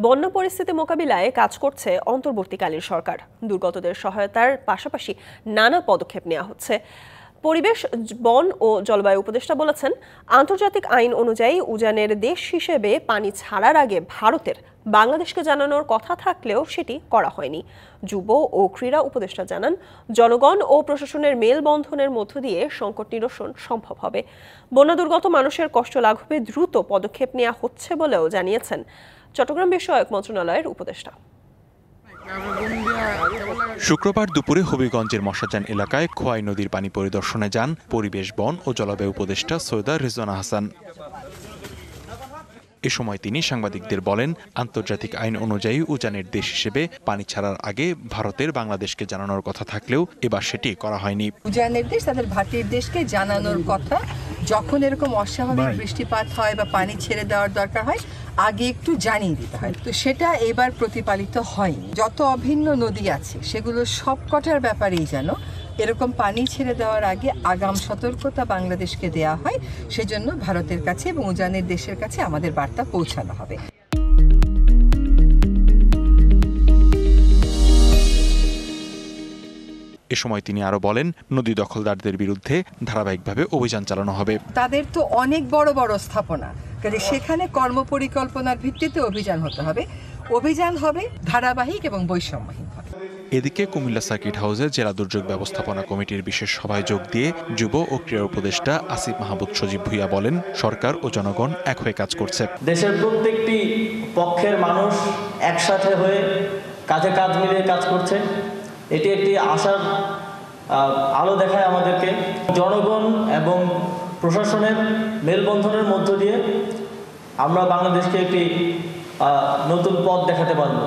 বন্যা পরিস্থিতি মোকাবিলায় কাজ করছে অন্তর্বর্তীকালীন সরকার। দুর্গতদের সহায়তার পাশাপাশি নানা পদক্ষেপ নেওয়া হচ্ছে। পরিবেশ, বন ও জলবায়ু উপদেষ্টা বলেছেন, আন্তর্জাতিক আইন অনুযায়ী উজানের দেশ হিসেবে পানি ছাড়ার আগে ভারতের বাংলাদেশকে জানানোর কথা থাকলেও সেটি করা হয়নি। যুব ও ক্রীড়া উপদেষ্টা জানান, জনগণ ও প্রশাসনের মেলবন্ধনের মধ্য দিয়ে সংকট নিরসন সম্ভব হবে। বন্যা দুর্গত মানুষের কষ্ট লাঘবে দ্রুত পদক্ষেপ নেওয়া হচ্ছে বলেও জানিয়েছেন চট্টগ্রাম বিষয়ক মন্ত্রণালয়ের উপদেষ্টা। শুক্রবার দুপুরে হবিগঞ্জের মশাজান এলাকায় খোয়াই নদীর পানি পরিদর্শনে যান পরিবেশ, বন ও জলবায়ু উপদেষ্টা সৈয়দা রিজওয়ানা হাসান। এ সময় তিনি সাংবাদিকদের বলেন, আন্তর্জাতিক আইন অনুযায়ী উজানের দেশ হিসেবে পানি ছাড়ার আগে ভারতের বাংলাদেশকে জানানোর কথা থাকলেও এবার সেটি করা হয়নি। উজানের দেশ তাদের ভাটির দেশকে জানানোর কথা, যখন এরকম অস্বাভাবিক বৃষ্টিপাত হয় বা পানি ছেড়ে দেওয়ার দরকার হয় আগে একটু জানিয়ে দিতে হয়। তো সেটা এবার প্রতিপালিত হয়নি। যত অভিন্ন নদী আছে সেগুলো সবকটার ব্যাপারেই যেন এরকম পানি ছেড়ে দেওয়ার আগে আগাম সতর্কতা বাংলাদেশকে দেওয়া হয়। সেজন্য ভারতের কাছে এবং উজানের দেশের কাছে আমাদের বার্তা পৌঁছানো হবে। এ সময় তিনি আরো বলেন, নদী দখলদারদের বিরুদ্ধে ধারাবাহিকভাবে অভিযান চালানো হবে। তাদের তো অনেক বড় বড় স্থাপনা, কাজে সেখানে কর্মপরিকল্পনার ভিত্তিতে অভিযান হতে হবে। অভিযান হবে ধারাবাহিক এবং বৈষম্যহীন। এদিকে কুমিল্লা সার্কিট হাউসে জেলা দুর্যোগ ব্যবস্থাপনা কমিটির বিশেষ সভায় যোগ দিয়ে যুব ও ক্রীড়া উপদেষ্টা আসিফ মাহমুদ সজীব ভুইয়া বলেন, সরকার ও জনগণ এক হয়ে কাজ করছে। দেশের প্রত্যেকটি পক্ষের মানুষ একসাথে হয়ে কাজে কাজ মিলিয়ে কাজ করছে। এটি একটি আশার আলো দেখায় আমাদেরকে। জনগণ এবং প্রশাসনের মেলবন্ধনের মধ্য দিয়ে আমরা বাংলাদেশকে একটি নতুন পথ দেখাতে পারব।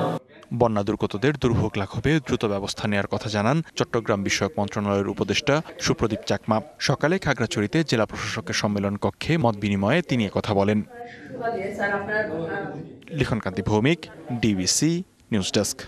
বন্যা দুর্গতদের দুর্ভোগ লাঘবে দ্রুত ব্যবস্থা নেওয়ার কথা জানান চট্টগ্রাম বিষয়ক মন্ত্রণালয়ের উপদেষ্টা সুপ্রদীপ চাকমা। সকালে খাগড়াছড়িতে জেলা প্রশাসকের সম্মেলন কক্ষে মত বিনিময়ে তিনি কথা বলেন। লিখনকান্তি ভৌমিক, ডিবিসি নিউজ ডেস্ক।